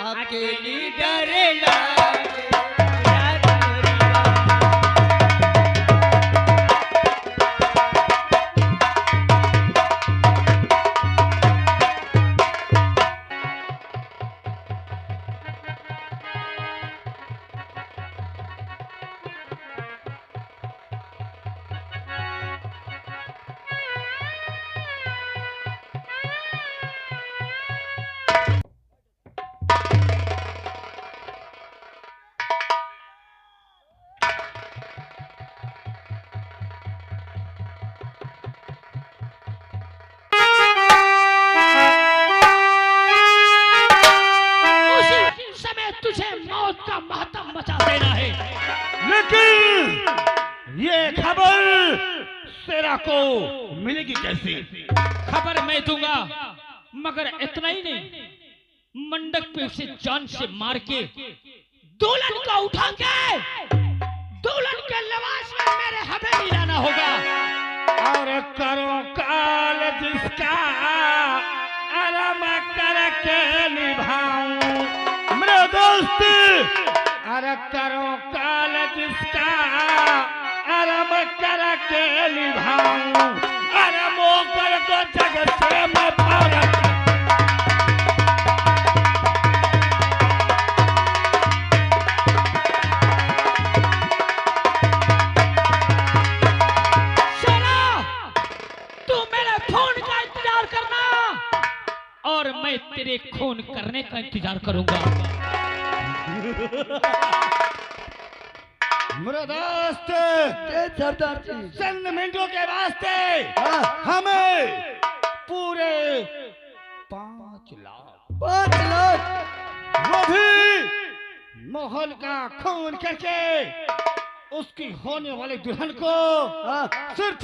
अकेली डर लागे को मिलेगी कैसे? खबर मैं दूंगा, मगर इतना ही नहीं, मंडक पे उसे जान से मार के दुल्हन को उठा के दुल्हन के लिबास में मेरे हवेली लाना होगा। और करो काल जिसका आराम करके निभाऊं मेरे दोस्त, अरे करो काल जिसका आराम करके निभाऊं, अरे मोकर को जग से मैं भारत और मैं तेरे खून करने का इंतजार करूंगा। मेरे दोस्त सरदार जी, चंद मिनटों के वास्ते हमें पूरे 5 लाख वो भी मोहन का खून करके उसकी होने वाली दुल्हन को सिर्फ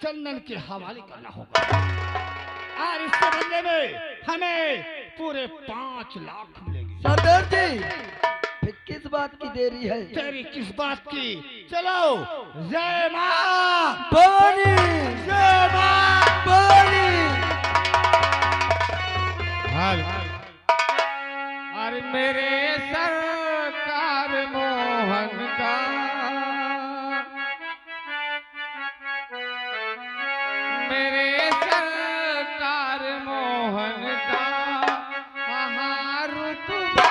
चंदन के हवाले करना होगा, और इसके बदले में हमें पूरे 5 लाख मिलेंगे। सरदार जी, फिर किस बात की देरी है? तेरी किस बात की? चलो जय मां भवानी, जय मां भवानी। अरे मेरे सरकार मोहन का, मेरे सरकार मोहन का रुतबा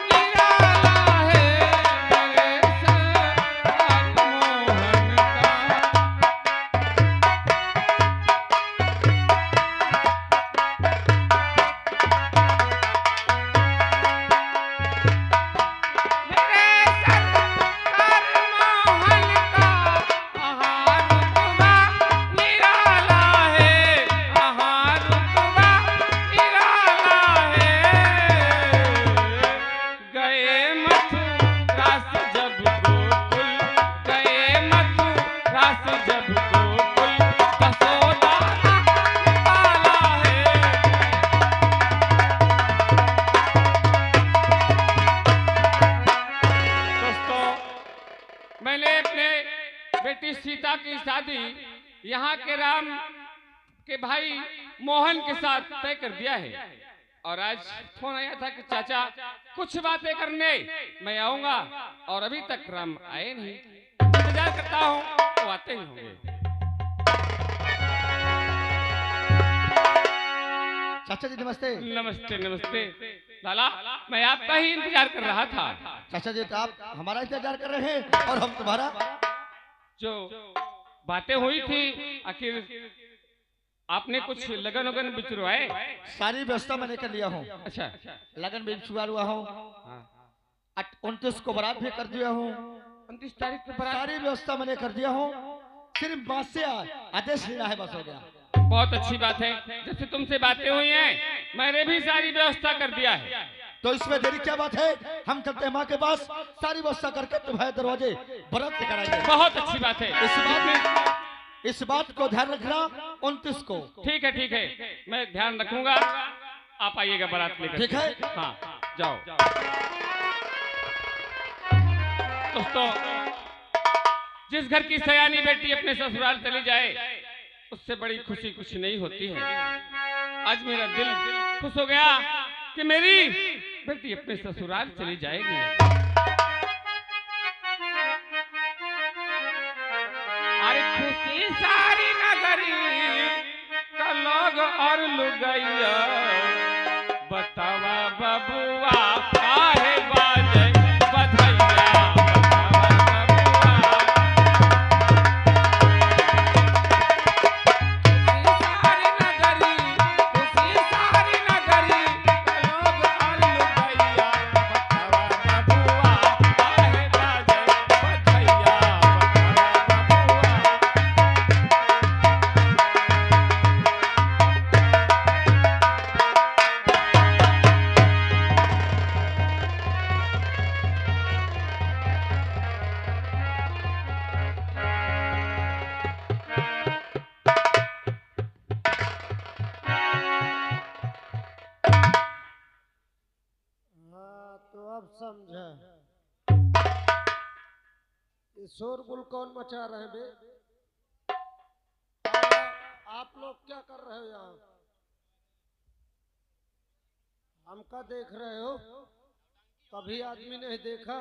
निराला है, मेरे सरकार मोहन सीता की शादी यहाँ के राम के भाई मोहन के साथ तय कर दिया है, और आज फोन आया था कि चाचा कुछ बातें करने मैं आऊंगा, और अभी तक राम आए नहीं। इंतजार करता हूँ, वो आते ही होंगे। चाचा जी नमस्ते। नमस्ते नमस्ते लाला, मैं आपका ही इंतजार कर रहा था। चाचा जी, तो आप हमारा इंतजार कर रहे हैं और हम तुम्हारा। जो बातें हुई थी, आखिर आपने कुछ लगन वगन बिचरवाए? सारी व्यवस्था मैंने कर लिया हूँ। अच्छा, लगन भी बिचवा हुआ हूँ, 29 को बारात भी कर दिया हूँ, 29 तारीख को बारात। सारी व्यवस्था मैंने कर दिया हूँ, सिर्फ बात से आदेश लेना है, बस हो गया। बहुत अच्छी बात है, जैसे तुमसे बातें हुई हैं मैंने भी सारी व्यवस्था कर दिया है, तो इसमें देरी क्या बात है? हम चलते हैं माँ के पास, सारी व्यवस्था करके तुम्हारे दरवाजे बारात कराएंगे। बहुत अच्छी बात है। इस बात को ध्यान रखना 29 को। ठीक है, मैं ध्यान रखूंगा। आप आइएगा बारात लेकर। ठीक है, हाँ जाओ। दोस्तों, जिस घर की सयानी बेटी अपने ससुराल चली जाए उससे बड़ी खुशी कुछ नहीं होती है। आज मेरा दिल खुश हो गया कि मेरी बेटी अपने ससुराल चली जाएगी। अरे खुशी सारी नगरी का लोग और लुगैया, बतावा बबुआ काहे बाजे बधैया, अब समझा ये शोरगुल कौन मचा रहे हैं बे? आप लोग क्या कर रहे हो यहाँ? हमका देख रहे हो? कभी आदमी नहीं देखा?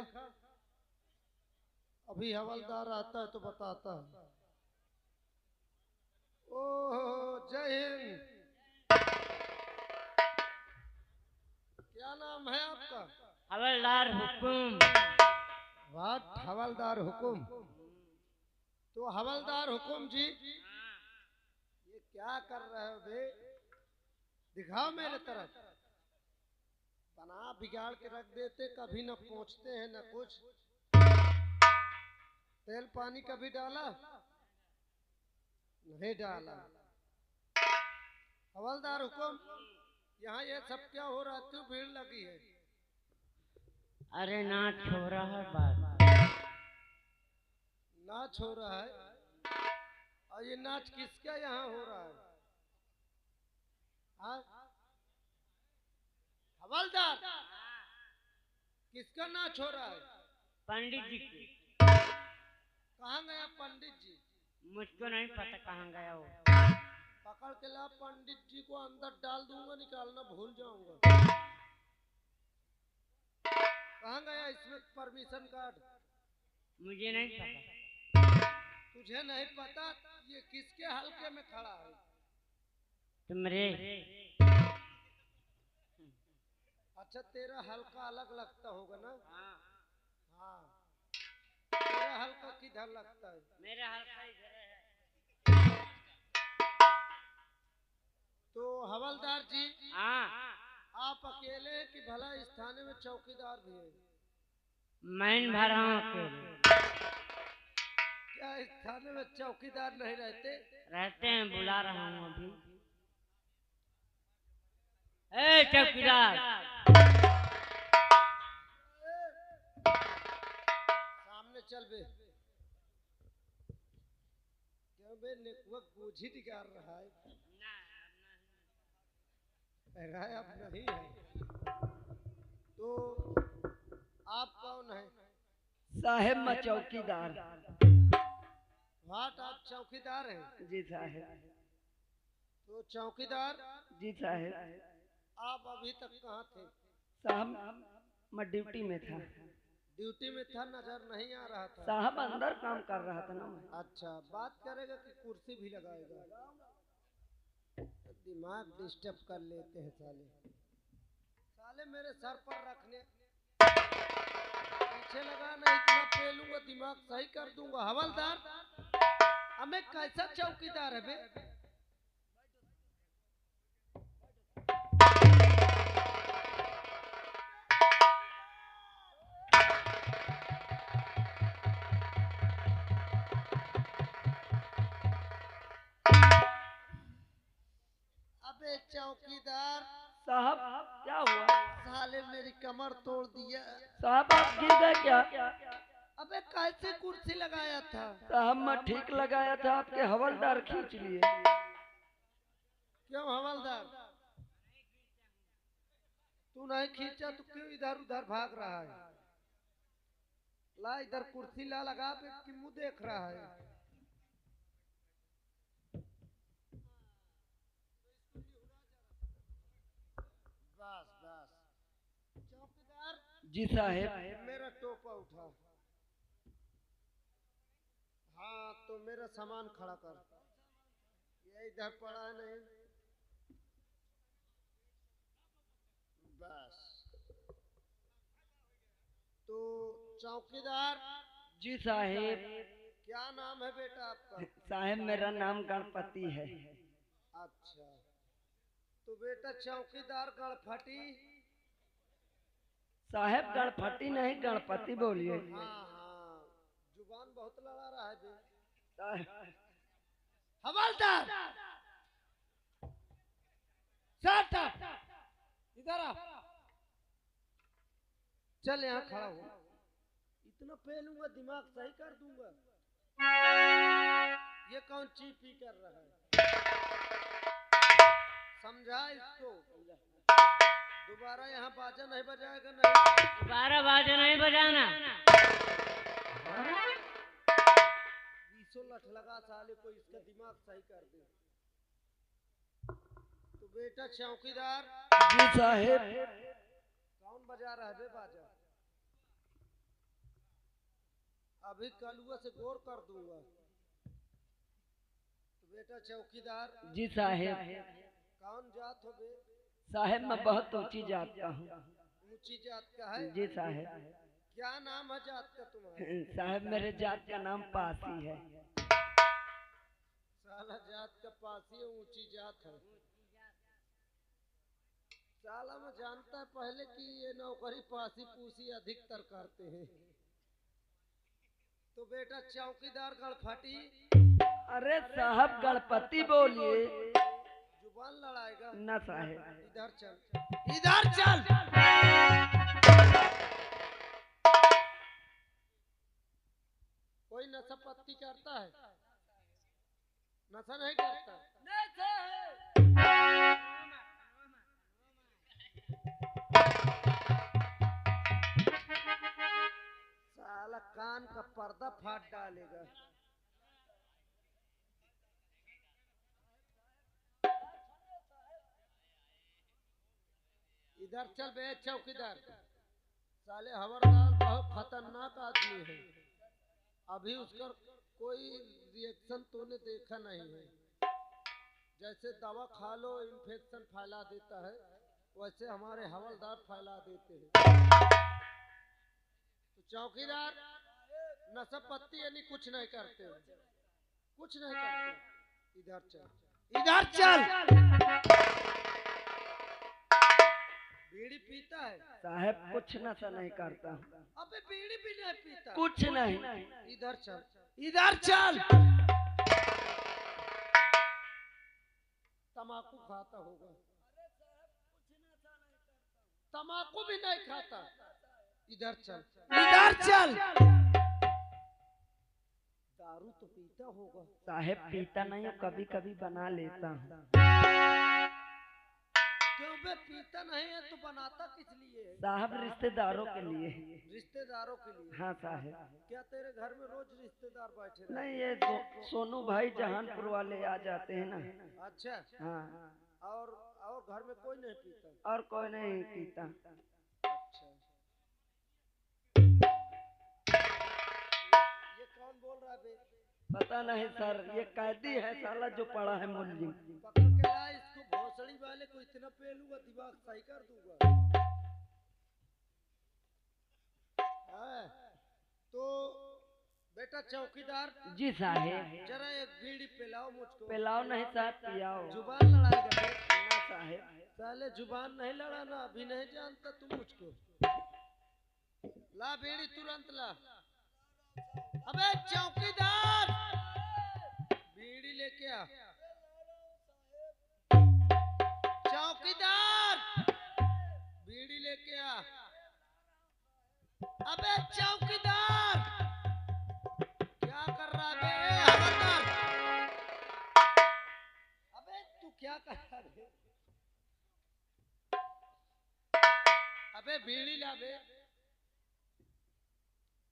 अभी हवलदार आता है तो बताता है। ओह जय हिंद। क्या नाम है आपका? हवलदार हुकुम। वाट हवलदार हुकुम। तो हवलदार हुकुम जी ये क्या कर रहे हो बे? दिखाओ मेरे तरफ। बना बिगाड़ के रख देते, कभी न पहुंचते हैं न कुछ। तेल पानी कभी डाला? नहीं डाला। हवलदार हुकुम यहाँ ये सब क्या हो रहा है? क्यों भीड़ लगी है? अरे नाच हो रहा है बात। नाच हो रहा है? और ये नाच किसका यहाँ हो रहा है? हाँ? हवलदार किसका नाच हो रहा है? पंडित जी की। कहाँ गया पंडित जी? मुझको नहीं पता कहाँ गया वो। पकड़ के ला पंडित जी को, अंदर डाल दूंगा, निकालना भूल जाऊंगा। कहाँ गया? इसमें परमिशन कार्ड। मुझे नहीं पता। तुझे नहीं पता? ये किसके हल्के में खड़ा है? तुमरे। अच्छा तेरा हल्का अलग लगता होगा ना? हाँ। तेरा हल्का किधर लगता है? मेरा हल्का इधर है। तो हवलदार जी हाँ। आप अकेले हैं कि भला इस थाने में चौकीदार भी है? मैं भरा हूँ अकेले। क्या इस थाने में चौकीदार नहीं रहते? रहते हैं, बुला रहा हूँ अभी। ए चौकीदार, सामने चल बे। क्यों बे नेटवर्क बूझी निकाल रहा है? अब नहीं है। तो आप कौन है? साहेब मैं चौकीदार। वाट आप चौकीदार हैं? जी साहेब। तो चौकीदार जी साहेब। आप अभी तक कहाँ थे? साहब मैं ड्यूटी में था। ड्यूटी में था, नजर नहीं आ रहा था। साहब अंदर काम कर रहा था ना मैं। अच्छा बात करेगा कि कुर्सी भी लगाएगा? दिमाग डिस्टर्ब कर लेते हैं साले। साले मेरे सर पर रखने पीछे लगा, नहीं इतना पेलूंगा दिमाग सही कर दूंगा। हवलदार हमें कैसा चौकीदार है बे? अबे चौकीदार साहब क्या हुआ? साले मेरी कमर तोड़ दिया। साहब आप गिर गए क्या? अबे कैसे कुर्सी लगाया था? साहब मैं ठीक लगाया था, आपके हवलदार खींच लिए। क्यों हवलदार? तू नहीं खींचा तो क्यों इधर उधर भाग रहा है? ला इधर कुर्सी ला, लगा पे कि मुंह देख रहा है? बस बस जी साहेब। मेरा टोपा उठा। हाँ तो मेरा सामान खड़ा कर। ये इधर पड़ा है नहीं। बस। तो चौकीदार। जी साहेब। क्या नाम है बेटा आपका? साहेब मेरा नाम गणपति है। अच्छा तो बेटा चौकीदार गणपति। साहेब गणपति नहीं गणपति बोलिए। हाँ हाँ जुबान बहुत लड़ा रहा है बे। साहेब हवलदार शट अप। इधर आ। चल यहाँ खड़ा हो। इतना पहलूंगा दिमाग सही कर दूंगा। ये कौन चीपी कर रहा है? समझा इसको। दोबारा यहाँ बाजा नहीं बजाएगा। नहीं दोबारा बाजा नहीं बजाना। 20 लठ लगा साले को। इसका दिमाग सही कर दे। तो बेटा चौकीदार। जी साहेब। कौन बजा रहा है बे बाजा? अभी कलुआ से गौर कर दूंगा। तो बेटा चौकीदार। जी साहेब। कौन जात हो बे? साहेब मैं बहुत ऊंची जात का हूँ। ऊंची जात का है? जी साहेब। क्या नाम है जात का तुम्हारा? साहेब मेरे जात का नाम पासी है। साला जात का पासी है, ऊंची जात है। साला मैं जानता है पहले कि ये नौकरी पासी पूसी अधिकतर करते हैं। तो बेटा चौकीदार गणपति। अरे साहब गणपति बोलिए। जुबान लड़ाएगा ना साहेब। इधर चल। इधर चल। कोई नशा पत्ती करता है? नशा नहीं करता। साला कान का पर्दा फाड़ डालेगा। इधर चल बे चौकीदार। साले हवलदार बहुत खतरनाक आदमी है। अभी उसका कोई रिएक्शन तूने देखा नहीं है। जैसे दवा खा लो इन्फेक्शन फैला देता है, वैसे हमारे हवलदार फैला देते हैं। तो चौकीदार नशा पत्ती यानी कुछ नहीं करते। कुछ नहीं करते। इधर चल। इधर चल। बीड़ी पीता है? साहेब कुछ नशा नहीं करता। अबे बीड़ी भी नहीं पीता? कुछ नहीं। इधर चल। इधर चल। तमाकू खाता होगा? तमाकू भी नहीं खाता। इधर चल। इधर चल। दारू तो पीता होगा? साहेब पीता नहीं हूँ, कभी कभी बना लेता हूँ। क्यों बे पीता नहीं है तो बनाता किस लिए है? साहब रिश्तेदारों के लिए। रिश्तेदारों के लिए? हाँ साहेब। क्या तेरे घर में रोज रिश्तेदार बैठे रहते? नहीं ये सोनू भाई जहानपुर वाले आ जाते हैं ना। अच्छा। हाँ। और घर में कोई नहीं पीता? और कोई नहीं पीता। अच्छा। ये कौन बोल रहा है बे? पता नहीं सर, ये कैदी है साला जो पड़ा है मुलजिम। पकड़ के ला इसको। भोसड़ी वाले को इतना पेलूंगा दिमाग सही कर दूंगा। तो बेटा चौकीदार। जी साहेब। जरा एक बीड़ी पिलाओ मुझको। पिलाओ नहीं साहब पियाओ। जुबान लड़ाएगा बे? ना साहेब। साले जुबान नहीं लड़ाना। अभी नहीं जानता तू मुझको। ला बीड़ी तुरंत ला। अबे चौकीदार बीड़ी लेके आ। चौकीदार बीड़ी लेके आ। अबे चौकीदार क्या कर रहा है बे? हवलदार। अबे तू क्या कर रहा है? अबे बीड़ी ला बे।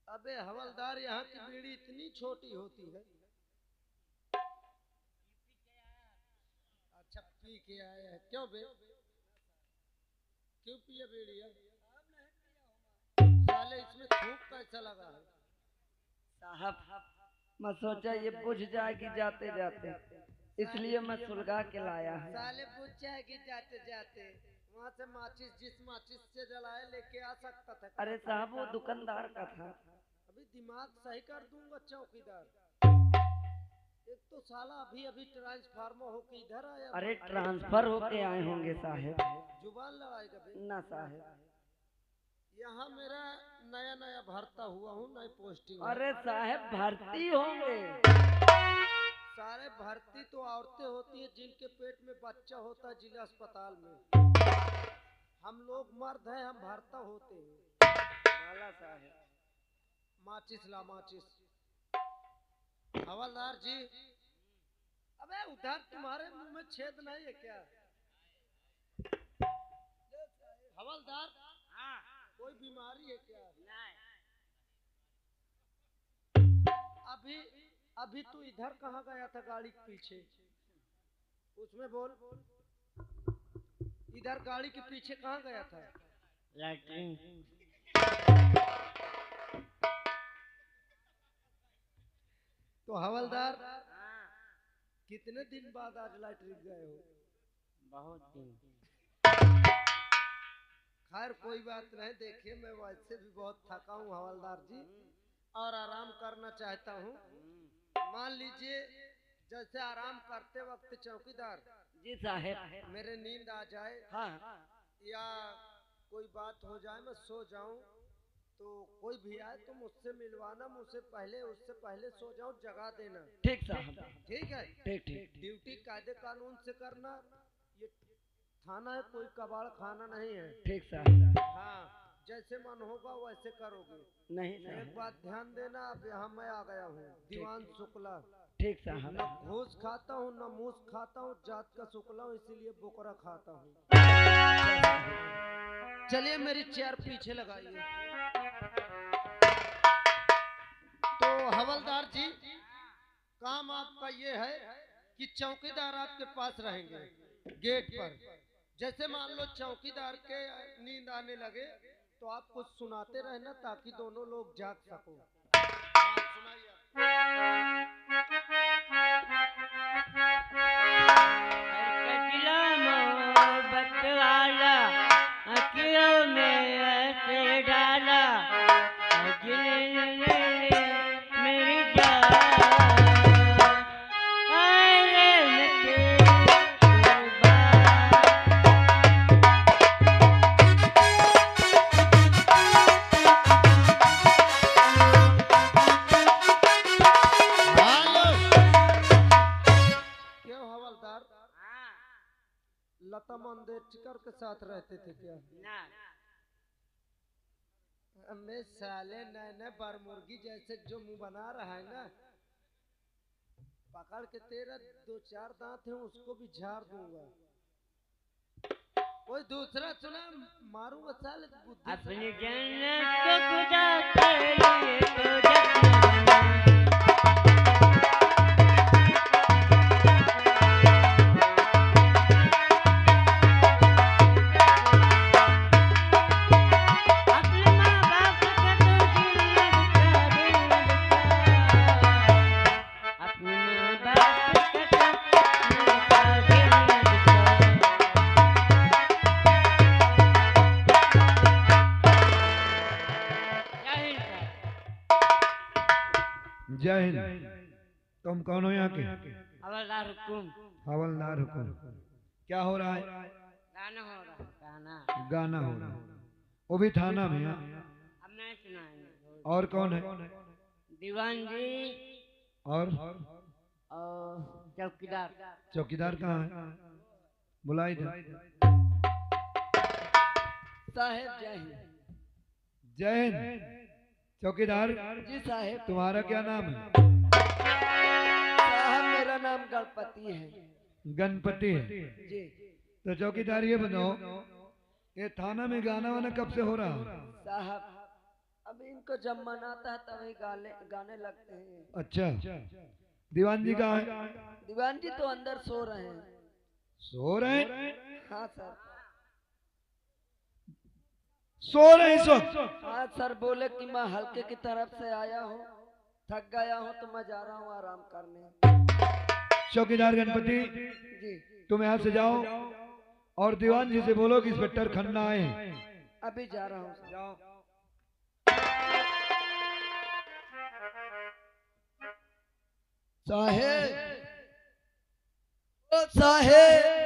अबे हवलदार यहाँ की बीड़ी इतनी छोटी होती है। अच्छा पी के आया है? क्यों बे? क्यों पिया बीड़ी है? खूब कैसा लगा है? साहब मैं सोचा ये बुझ जाएगी जाते जाते, इसलिए मैं सुलगा के लाया है। साले बुझ जाएगी जाते जाते। वहाँ से माचिस, जिस माचिस से जलाए लेके आ सकता था। अरे साहब वो दुकानदार का था। अभी दिमाग सही कर दूंगा चौकीदार। एक तो साला अभी अभी ट्रांसफार्मर होके इधर आया। अरे ट्रांसफर होके आए होंगे साहब। जुबान लड़ाएगा बे। ना साहब, यहाँ मेरा नया नया भरता हुआ हूँ, नई पोस्टिंग। अरे साहब भर्ती होंगे। सारे भर्ती तो औरतें होती है जिनके पेट में बच्चा होता है जिला अस्पताल में। हम लोग मर्द हैं, हम भरता होते हैं। माला साहब, माचिस ला माचिस। हवलदार जी, अबे उधर तुम्हारे मुंह में छेद नहीं है क्या? हवलदार, कोई बीमारी है क्या? अभी अभी तू इधर कहाँ गया था गाड़ी के पीछे? उसमें बोल, इधर गाड़ी के पीछे कहाँ गया था? लैट्रिन। तो हवलदार, कितने दिन बाद आज लैट्रिन गए हो? बहुत दिन। खैर कोई बात नहीं, देखिए मैं वैसे भी बहुत थका हूँ हवलदार जी, और आराम करना चाहता हूँ। मान लीजिए जैसे आराम करते वक्त चौकीदार जी साहब। मेरे नींद आ जाए, हाँ या कोई बात हो जाए, मैं सो जाऊं, तो कोई भी आए तो मुझसे मिलवाना, मुझसे पहले, उससे पहले सो जाऊं, जगा देना। ठीक साहब। ठीक है? ठीक ठीक। ड्यूटी कायदे कानून से करना। ये थाना है, कोई कबाड़ खाना नहीं है। ठीक साहब। हाँ, जैसे मन होगा वैसे करोगे। नहीं एक साहब। बात ध्यान देना, अब यहाँ मैं आ गया हूँ, दीवान शुक्ला। ठीक साहब। न घूस खाता हूँ न मूस खाता हूँ, जात का शुक्ला हूँ, इसीलिए बोकरा खाता हूँ। चलिए मेरी चेयर पीछे लगाइए। तो हवलदार जी, काम आपका ये है कि चौकीदार आपके पास रहेंगे गेट पर। जैसे मान लो चौकीदार के नींद आने लगे तो आप कुछ सुनाते रहना ताकि दोनों लोग जाग सको। हाँ, सुनाइए आप। क्यों हवलदार, लता मंगेशकर के साथ रहते थे क्या? मैं साले नए बरमुर्गी जैसे जो मुंह बना रहा है ना, पकड़ के तेरा 2-4 दांत है उसको भी झाड़ दूंगा। कोई दूसरा सुना, मारूंगा साले बुद्धि। अपनी जन्नत को खुदा के लिए तो जन्नत। जय हिंद। तुम कौन हो यहाँ के? हवलदार हुकुम। हवलदार हुकुम। क्या हो रहा है? गाना हो रहा है। गाना। गाना हो रहा है, वो भी थाना में? हाँ। अब नहीं सुनाएंगे। और कौन है? दीवान जी और चौकीदार। चौकीदार कहाँ है? बुलाई दे। साहेब जय हिंद। जय हिंद। चौकीदार जी साहेब। तुम्हारा क्या नाम है? साहब मेरा नाम गणपति है। गणपति है। जी। तो चौकीदार ये बताओ, ये थाना में गाना वाना कब से हो रहा है? साहब अब इनको जब मन आता है तभी गाने लगते हैं। अच्छा, दीवान जी कहाँ है? दीवान जी तो अंदर सो रहे हैं। सो रहे हैं? हाँ सर। सो नहीं सो। हाँ सर, बोले कि मैं हल्के की तरफ से आया हूँ, थक गया हूँ तो मैं जा रहा हूँ आराम करने। चौकीदार गणपति, जी तुम यहाँ से जाओ और दीवान जी से बोलो कि इंस्पेक्टर खन्ना आए हैं। अभी जा रहा हूँ सर। जाओ। साहेब, ओ साहेब,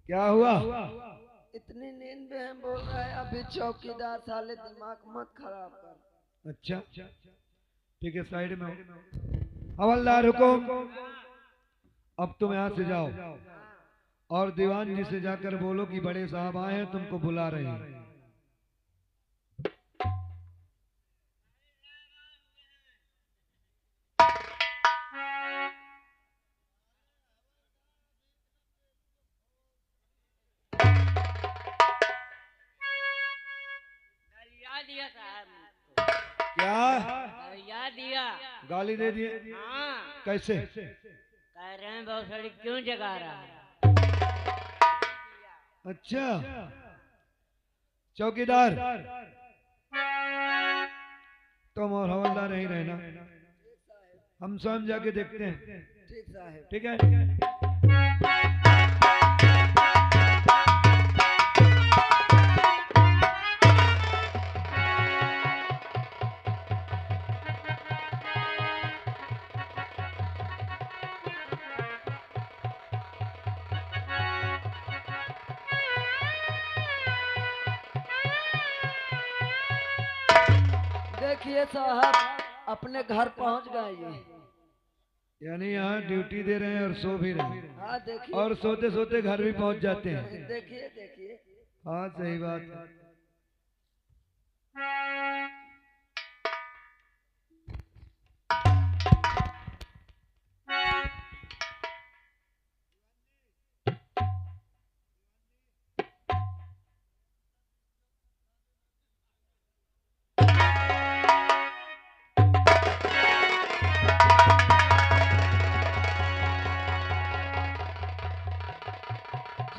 क्या हुआ? इतनी नींद में हम बोल रहे हैं अभी चौकीदार साले दिमाग मत खराब कर। अच्छा ठीक है, साइड में हो। हवलदार हुकुम, अब तुम यहाँ से जाओ और दीवान जी से जाकर बोलो कि बड़े साहब आए हैं, तुमको बुला रहे हैं। दिया साहब, क्या दिया गाली दे दिए? हाँ, कैसे? कह रहे हैं बहुत सारी क्यों जगा रहा है। अच्छा चौकीदार, तुम और हवलदार नहीं रहना, हम स्वयं जाके देखते हैं। ठीक साहेब। ठीक है। देखिए साहब, अपने घर पहुंच गए ये। यानी यहाँ ड्यूटी दे रहे हैं और सो भी रहे हैं, हाँ देखिए, और सोते सोते घर भी पहुंच जाते हैं। देखिए देखिए। हाँ सही बात है।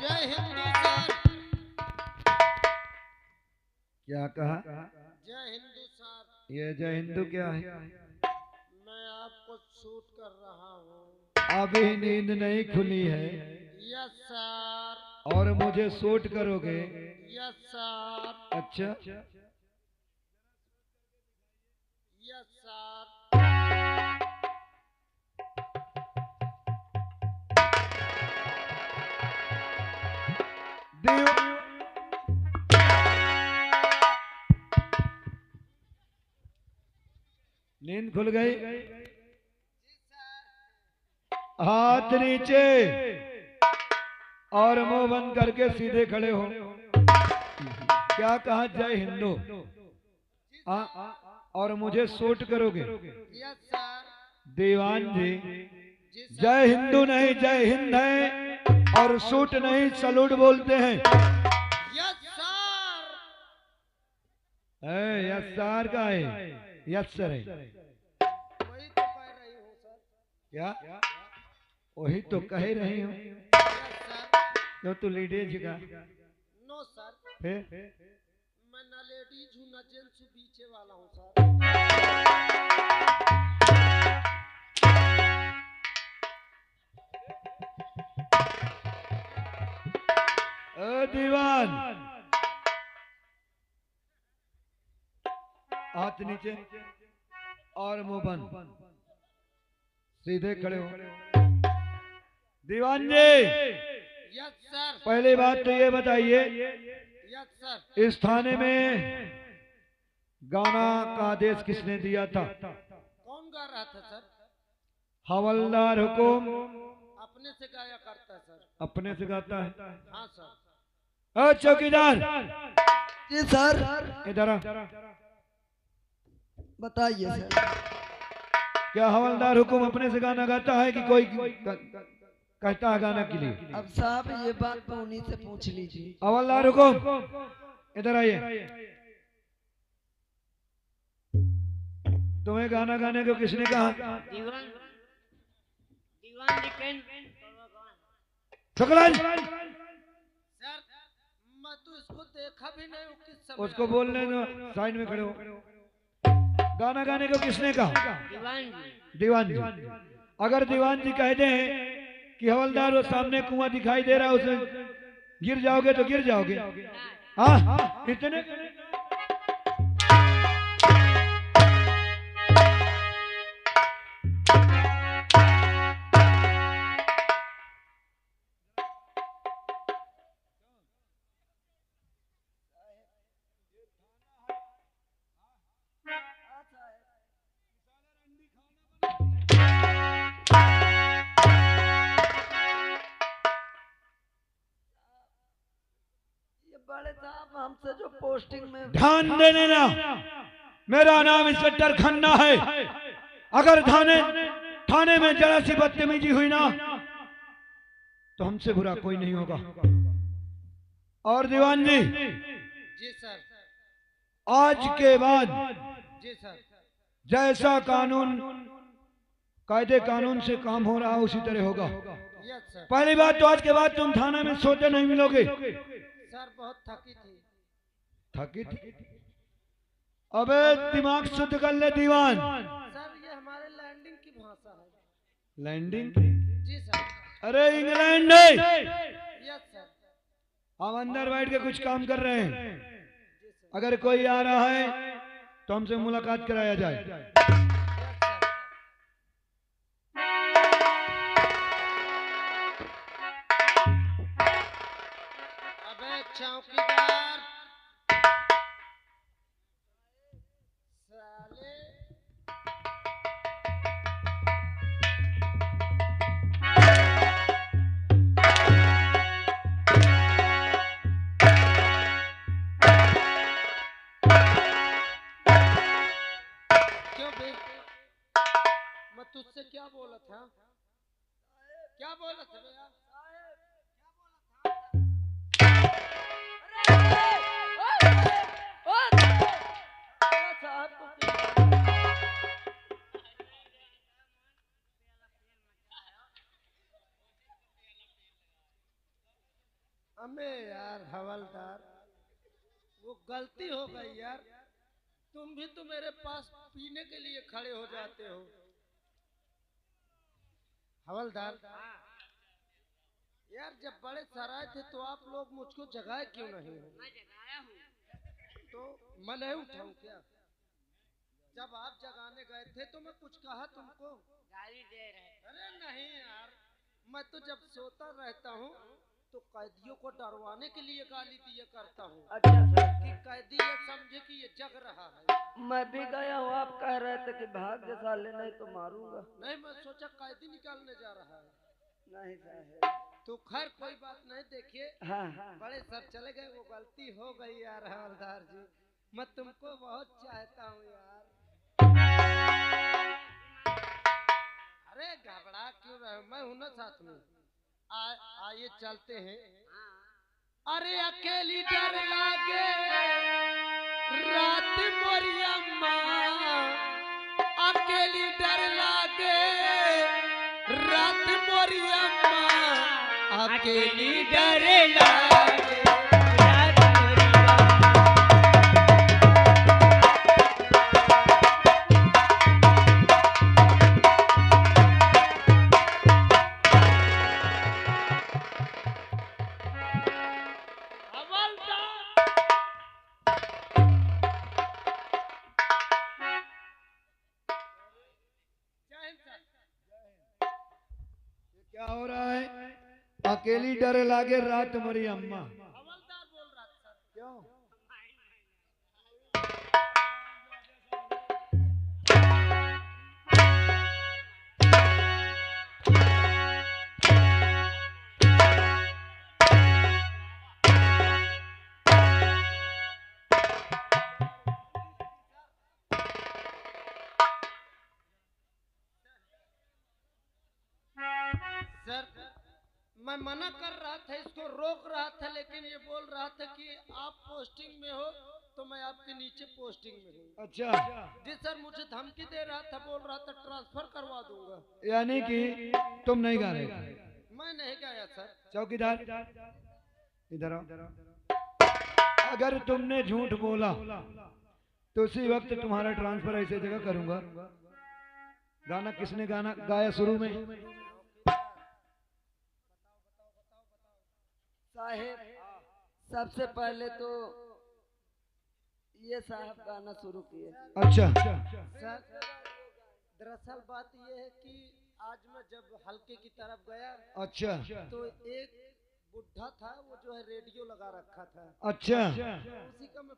जय हिंदू सर। क्या कहा? जय हिंदू सर। ये जय हिंदू क्या है? मैं आपको शूट कर रहा हूँ। अभी नींद नहीं खुली है यस सर। और मुझे शूट करोगे? Yes sir. अच्छा यस सर। नींद खुल गई? हाथ नीचे और मुंह बंद करके सीधे खड़े हो। क्या कहा? जय हिंदू। और मुझे शूट करोगे? Yes sir. दीवान जी, जय हिंदू नहीं जय हिंद है, और शूट नहीं सलूट बोलते हैं। Yes sir. यस सर का है? यस सर है। वही तो कह रही हूँ सर। क्या? वही तो कह रही हूँ। Yes sir. जो तू लेडीज का? No sir. फिर मैं ना लेडीज हूँ ना जेंट्स हूँ, बीचे वाला हूँ सर। दीवान, हाथ नीचे और मुंह बंद, सीधे खड़े हो। दीवान जी, यस सर। पहली बात तो ये बताइए, यस सर। इस थाने में गाना का आदेश किसने दिया था? कौन गा रहा था सर? हवलदार हुकुम अपने से गाया करता है सर। अपने से गाता है। हाँ सर। चौकीदार, जी सर। इधर आ। बताइए सर। क्या हवलदार हुकुम अपने से गाना गाता है कि कोई कहता है गाना के लिए? अब साहब ये बात तो उन्हीं से पूछ लीजिए। हवलदार हुकुम, इधर आइए। तुम्हें गाना गाने को किसने कहा? दीवान दीवान जी के शुक्लान, सर मैं तो इसको देखा भी नहीं हूँ किस समय उसको बोलने दो, साइड में खड़े हो। गाना गाने को किसने कहा? दीवान जी दीवान जी। अगर दीवान जी कह दें कि हवलदार वो सामने कुआं दिखाई दे रहा है, उसमें गिर जाओगे तो गिर जाओगे। हाँ, इतने ये बड़े साहब हमसे जो पोस्टिंग में ध्यान दे लेना, मेरा नाम इंस्पेक्टर खन्ना है। अगर थाने में जरा सी बदतमीजी हुई ना तो हमसे बुरा कोई नहीं होगा। और दीवान जी, जी सर। आज के बाद जी सर। जैसा कायदे कानून से काम हो रहा उसी तरह होगा। Yes sir. पहली बात तो आज के बाद तुम थाना में सोते नहीं मिलोगे। सर बहुत थकी थी। थकी थी? अबे दिमाग शुद्ध कर ले दीवान। सर ये हमारे लैंडिंग की भाषा है। लैंडिंग? जी सर। अरे इंग्लैंड है। Yes sir. हम अंदर बैठ के कुछ काम कर रहे हैं। अगर कोई आ रहा है तो हमसे मुलाकात कराया जाए। Yes sir. अबे चौकीदार साले। क्यों बे? मैं तुझसे क्या बोला था? क्या बोला था भैया? अबे यार हवलदार, वो गलती हो गई यार। तुम भी तो मेरे पास पीने के लिए खड़े हो जाते हो। हवलदार यार, जब बड़े सराय थे तो आप लोग मुझको जगाए क्यों नहीं हो? मैं जगाया हूँ। तो मैं नहीं उठाऊं क्या? जब आप जगाने गए थे तो मैं कुछ कहा तुमको? गाली दे रहे। अरे नहीं यार, मैं तो जब सोता रहता हूँ तो कैदियों को डरवाने के लिए गाली दिया करता हूँ अच्छा सर, कि कैदी ये समझे कि ये जग रहा है। मैं भी गया हूँ। आप कह रहे थे कि भाग के साले, नहीं तो मारूंगा। नहीं, मैं सोचा कैदी निकालने जा रहा है। नहीं साहब। तो खैर कोई बात नहीं। देखिए हाँ, बड़े सर चले गए, वो गलती हो गई यार हवलदार जी। मैं तुमको बहुत चाहता हूँ यार। अरे घबरा क्यों रहे हो? मैं हूं ना साथ में। आइए चलते हैं। अरे अकेली डर लागे रात मोरी अम्मा, अकेली डर लागे रात मोरी अम्मा, अकेली डर लागे। क्या हो रहा है? अकेली डर लागे रात मरी अम्मा। हवलदार बोल रहा था सर। क्यों? सर मैं मना कर रहा था, इसको रोक रहा था, लेकिन ये बोल रहा था कि आप पोस्टिंग में हो तो मैं आपके नीचे पोस्टिंग में हूँ। अच्छा, जी सर, मुझे धमकी दे रहा था, बोल रहा था ट्रांसफर करवा दूंगा। यानी कि तुम नहीं गा रहे। मैं नहीं गाया सर। चौकीदार इधर आओ। अगर तुमने झूठ बोला तो उसी वक्त तुम्हारा ट्रांसफर ऐसे जगह करूंगा। गाना किसने गाना गाया शुरू में? साहेब, सबसे पहले तो ये साहब गाना शुरू किए। अच्छा, सर, दरअसल बात ये है कि आज मैं जब हल्के की तरफ गया अच्छा, तो एक बुढ़ा था, वो जो है रेडियो लगा रखा था, अच्छा, उसी का मैं